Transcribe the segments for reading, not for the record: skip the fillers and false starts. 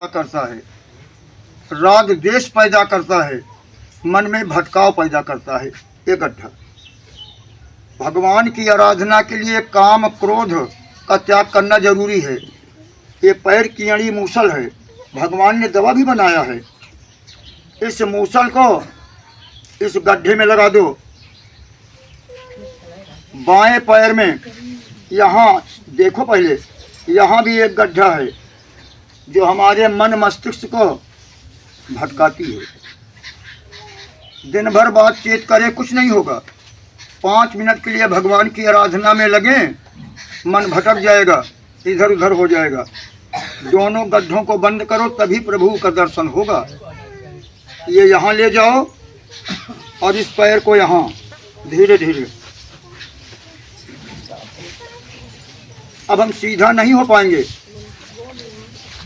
करता है, राग द्वेष पैदा करता है, मन में भटकाव पैदा करता है। ये गड्ढा भगवान की आराधना के लिए काम क्रोध का त्याग करना जरूरी है। ये पैर की अड़ी मूसल है, भगवान ने दवा भी बनाया है। इस मूसल को इस गड्ढे में लगा दो, बाएं पैर में। यहाँ देखो, पहले यहाँ भी एक गड्ढा है जो हमारे मन मस्तिष्क को भटकाती है। दिन भर बातचीत करे कुछ नहीं होगा, 5 मिनट के लिए भगवान की आराधना में लगे, मन भटक जाएगा, इधर उधर हो जाएगा। दोनों गड्ढों को बंद करो, तभी प्रभु का दर्शन होगा। ये यहाँ ले जाओ और इस पैर को यहाँ धीरे धीरे। अब हम सीधा नहीं हो पाएंगे,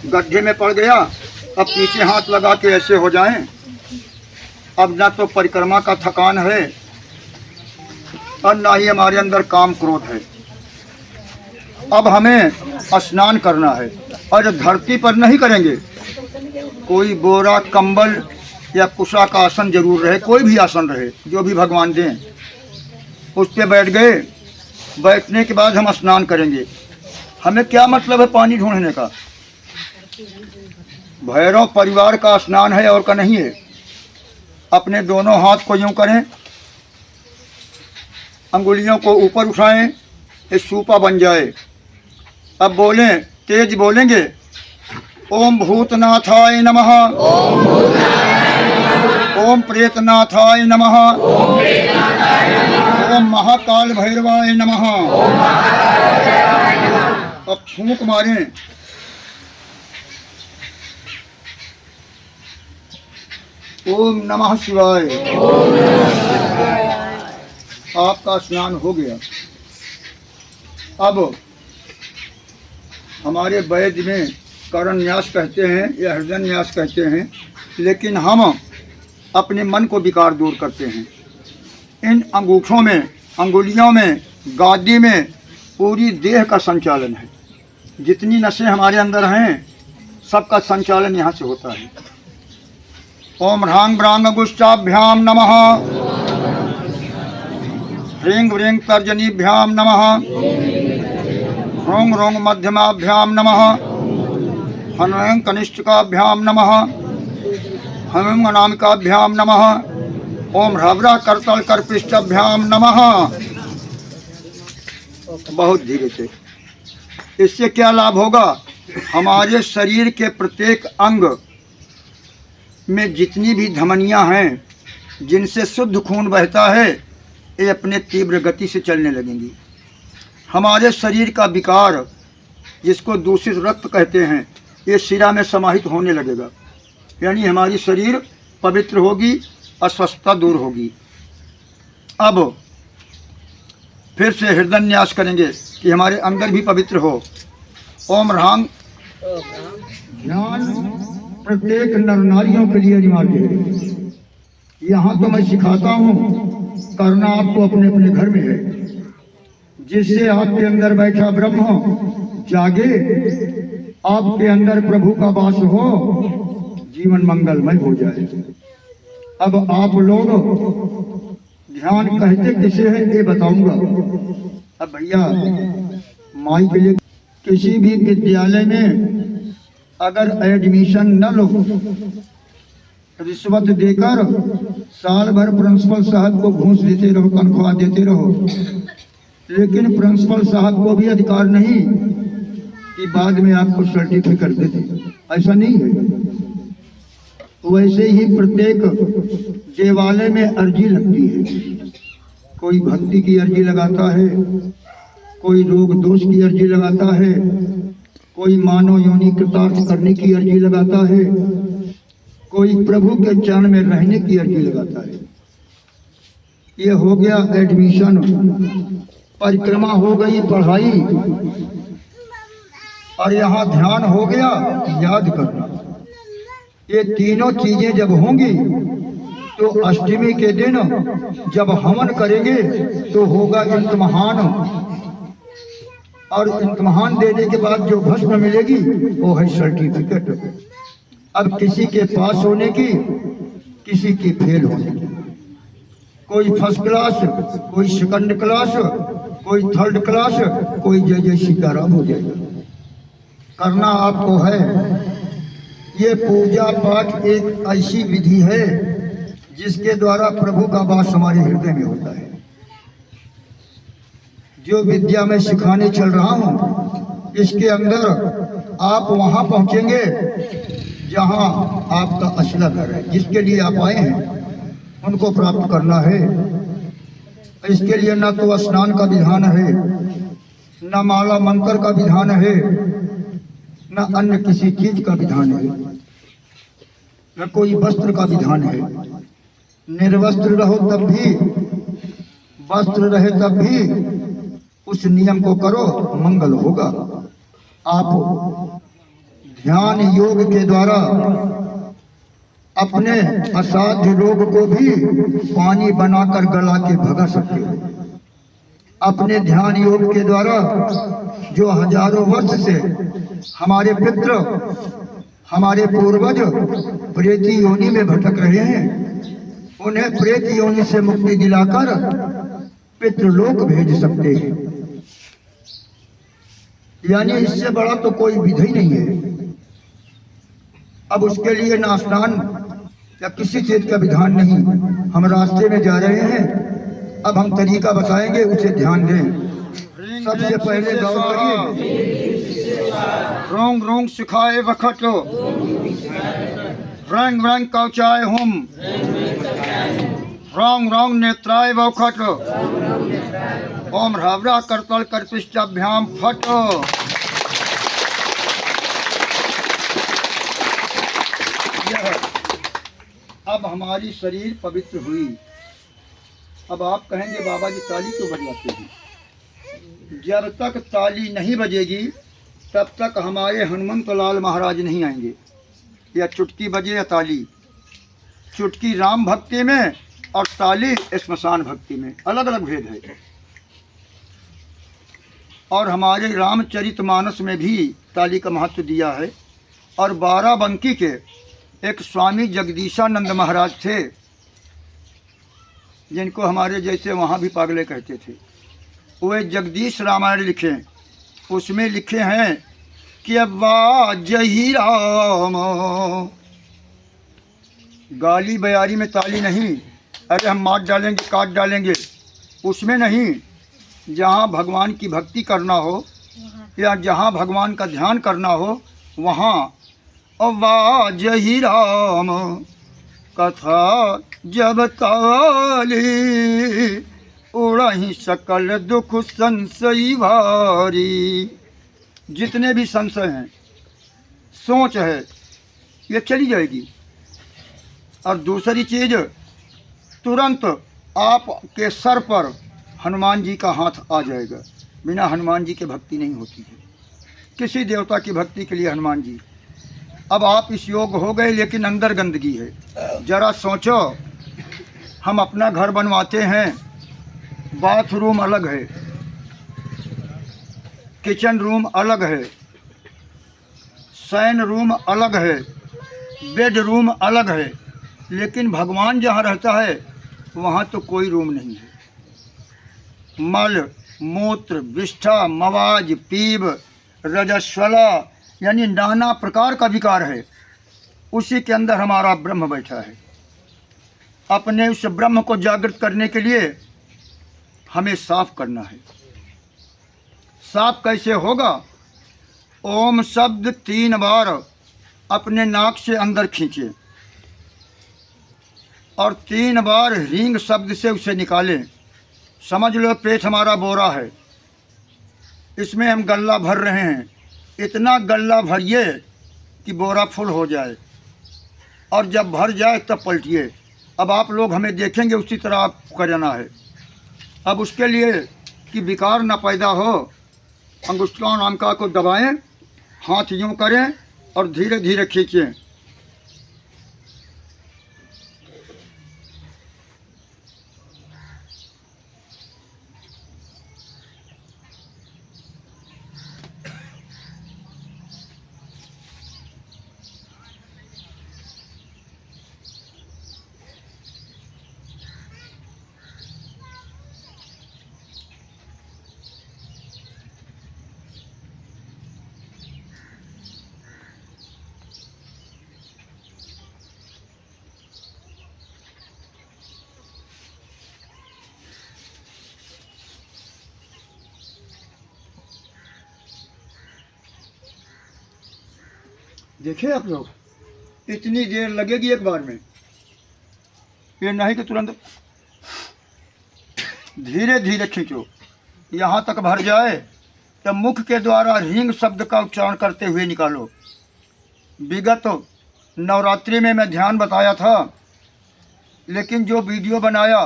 गड्ढे में पड़ गया। अब पीछे हाथ लगा के ऐसे हो जाएं। अब ना तो परिक्रमा का थकान है और ना ही हमारे अंदर काम क्रोध है। अब हमें स्नान करना है और धरती पर नहीं करेंगे। कोई बोरा, कंबल या कुशा का आसन जरूर रहे, कोई भी आसन रहे जो भी भगवान दें, उस पर बैठ गए। बैठने के बाद हम स्नान करेंगे। हमें क्या मतलब है पानी ढूंढने का? भैरव परिवार का स्नान है और का नहीं है। अपने दोनों हाथ को यूं करें, अंगुलियों को ऊपर उठाएं, ये सूपा बन जाए। अब बोलें, तेज बोलेंगे, ओम भूतनाथाय नमः, ओम प्रेतनाथाय नमः, ओम महाकाल भैरवाय नमः। अब फूंक मारें, ओम नमः शिवाय। आपका स्नान हो गया। अब हमारे वैद्य में करण न्यास कहते हैं या हृदय न्यास कहते हैं, लेकिन हम अपने मन को विकार दूर करते हैं। इन अंगूठों में, अंगुलियों में, गादी में पूरी देह का संचालन है। जितनी नसें हमारे अंदर हैं, सबका संचालन यहाँ से होता है। ओम ह्रांग ब्रांग गुष्टाभ्याम नमः, ह्रींग व्रींग तर्जनीभ्याम नमः, ह्रोंग रोंग मध्यमाभ्याम नमः, हनुं कनिष्ठकाभ्याम नमः, हनुं अनामिकाभ्याम नमः, ओम ह्रवरा करतल करपृष्ठाभ्याम नमः। बहुत धीरे से। इससे क्या लाभ होगा? हमारे शरीर के प्रत्येक अंग में जितनी भी धमनियां हैं, जिनसे शुद्ध खून बहता है, ये अपने तीव्र गति से चलने लगेंगी। हमारे शरीर का विकार, जिसको दूषित रक्त कहते हैं, ये शिरा में समाहित होने लगेगा। यानी हमारी शरीर पवित्र होगी, अस्वस्थता दूर होगी। अब फिर से हृदय न्यास करेंगे कि हमारे अंदर भी पवित्र हो। ओम ह्रांग ध्यान प्रत्येक नर नारियों के लिए अनिवार्य है। यहाँ तो मैं सिखाता हूँ, करना आपको अपने अपने घर में है। जिससे आपके अंदर बैठा ब्रह्म जागे, आपके अंदर प्रभु का वास हो, जीवन मंगलमय हो जाए। अब आप लोग ध्यान कहते किसे है ये बताऊंगा। अब भैया माई के लिए किसी भी विद्यालय में अगर एडमिशन न लो, रिश्वत देकर साल भर प्रिंसिपल साहब को घूस देते रहो, तनख्वाह देते रहो, लेकिन प्रिंसिपल साहब को भी अधिकार नहीं कि बाद में आपको सर्टिफिकेट दे दे। ऐसा नहीं है। वैसे ही प्रत्येक देवालय में अर्जी लगती है। कोई भक्ति की अर्जी लगाता है, कोई रोग दोष की अर्जी लगाता है, कोई मानव योनि कृतार्थ करने की अर्जी लगाता है, कोई प्रभु के चरण में रहने की अर्जी लगाता है। ये हो गया एडमिशन। परिक्रमा हो गई, पढ़ाई, और यहाँ ध्यान हो गया, याद करना। ये तीनों चीजें जब होंगी तो अष्टमी के दिन जब हवन करेंगे तो होगा इम्तिहान। और इम्तिहान देने के बाद जो भस्म मिलेगी वो है सर्टिफिकेट। अब किसी के पास होने की, किसी की फेल होने की, कोई फर्स्ट क्लास, कोई सेकंड क्लास, कोई थर्ड क्लास, कोई जय सीताराम हो जाएगा। करना आपको है। ये पूजा पाठ एक ऐसी विधि है जिसके द्वारा प्रभु का वास हमारे हृदय में होता है। जो विद्या मैं सिखाने चल रहा हूँ, इसके अंदर आप वहां पहुंचेंगे जहां आपका असला घर है। जिसके लिए आप आए हैं उनको प्राप्त करना है। इसके लिए न तो स्नान का विधान है, न माला मंत्र का विधान है, न अन्य किसी चीज का विधान है, न कोई वस्त्र का विधान है। निर्वस्त्र रहो तब भी, वस्त्र रहे तब भी उस नियम को करो, मंगल होगा। आप ध्यान योग के द्वारा अपने असाध्य रोग को भी पानी बनाकर गला के भगा सकते हो। अपने ध्यान योग के द्वारा जो हजारों वर्ष से हमारे पितृ, हमारे पूर्वज प्रेती योनि में भटक रहे हैं, उन्हें प्रेत योनि से मुक्ति दिलाकर पितृलोक भेज सकते हैं। यानी इससे बड़ा तो कोई विधि नहीं है। अब उसके लिए ना स्नान या किसी चीज का विधान नहीं। हम रास्ते में जा रहे हैं, अब हम तरीका बताएंगे, उसे ध्यान दें। सबसे पहले गौर करिए। रोंग रोंग सिखाए वखट, रंग रंग कौचाए हुम, रोंग रोंग नेत्राय वखट, ओम ह्रावरा करतल कर्पिष्टाभ्याम फट। अब हमारी शरीर पवित्र हुई। अब आप कहेंगे बाबा जी ताली क्यों बजवाते हैं? जब तक ताली नहीं बजेगी तब तक हमारे हनुमंत लाल महाराज नहीं आएंगे। या चुटकी बजे या ताली, चुटकी राम भक्ति में और ताली श्मशान भक्ति में, अलग अलग भेद है। और हमारे रामचरितमानस में भी ताली का महत्व दिया है। और बाराबंकी के एक स्वामी जगदीशानंद महाराज थे, जिनको हमारे जैसे वहाँ भी पागले कहते थे। वे जगदीश रामायण लिखे, उसमें लिखे हैं कि अब्बा जही राम, गाली बयारी में ताली नहीं, अरे हम मार डालेंगे काट डालेंगे, उसमें नहीं। जहाँ भगवान की भक्ति करना हो या जहाँ भगवान का ध्यान करना हो वहाँ अब्बा जही राम कथा जब ताली, उड़ही सकल दुख संशय भारी। जितने भी संशय हैं, सोच है, ये चली जाएगी। और दूसरी चीज़, तुरंत आपके सर पर हनुमान जी का हाथ आ जाएगा। बिना हनुमान जी के भक्ति नहीं होती है, किसी देवता की भक्ति के लिए हनुमान जी। अब आप इस योग हो गए, लेकिन अंदर गंदगी है। जरा सोचो, हम अपना घर बनवाते हैं, बाथरूम अलग है, किचन रूम अलग है, शयन रूम अलग है, बेड रूम अलग है, लेकिन भगवान जहाँ रहता है वहाँ तो कोई रूम नहीं है। मल मूत्र विष्ठा मवाज पीब रजस्वला, यानी नाना प्रकार का विकार है, उसी के अंदर हमारा ब्रह्म बैठा है। अपने उस ब्रह्म को जागृत करने के लिए हमें साफ करना है। साफ कैसे होगा? ओम शब्द 3 बार अपने नाक से अंदर खींचे और 3 बार ह्रींग शब्द से उसे निकालें। समझ लो पेट हमारा बोरा है, इसमें हम गल्ला भर रहे हैं। इतना गल्ला भरिए कि बोरा फुल हो जाए, और जब भर जाए तब पलटिए। अब आप लोग हमें देखेंगे, उसी तरह आपको करना है। अब उसके लिए कि विकार न पैदा हो, अंगुष्ठा नामका को दबाएं, हाथ यूँ करें और धीरे धीरे खींचें। देखे आप लोग, इतनी देर लगेगी एक बार में, ये नहीं कि तुरंत, धीरे धीरे खींचो यहाँ तक भर जाए, तब मुख के द्वारा ह्रींग शब्द का उच्चारण करते हुए निकालो। विगत नवरात्रि में मैं ध्यान बताया था, लेकिन जो वीडियो बनाया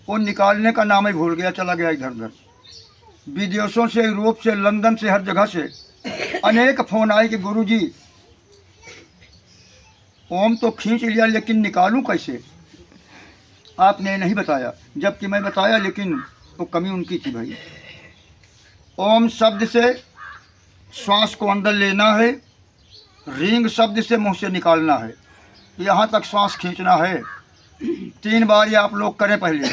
वो निकालने का नाम ही भूल गया, चला गया इधर उधर। विदेशों से, यूरोप से, लंदन से, हर जगह से अनेक फ़ोन आए कि गुरुजी ओम तो खींच लिया लेकिन निकालूं कैसे, आपने नहीं बताया। जबकि मैं बताया, लेकिन तो कमी उनकी थी भाई। ओम शब्द से श्वास को अंदर लेना है, ह्रींग शब्द से मुंह से निकालना है, यहाँ तक श्वास खींचना है। 3 बार ये आप लोग करें पहले।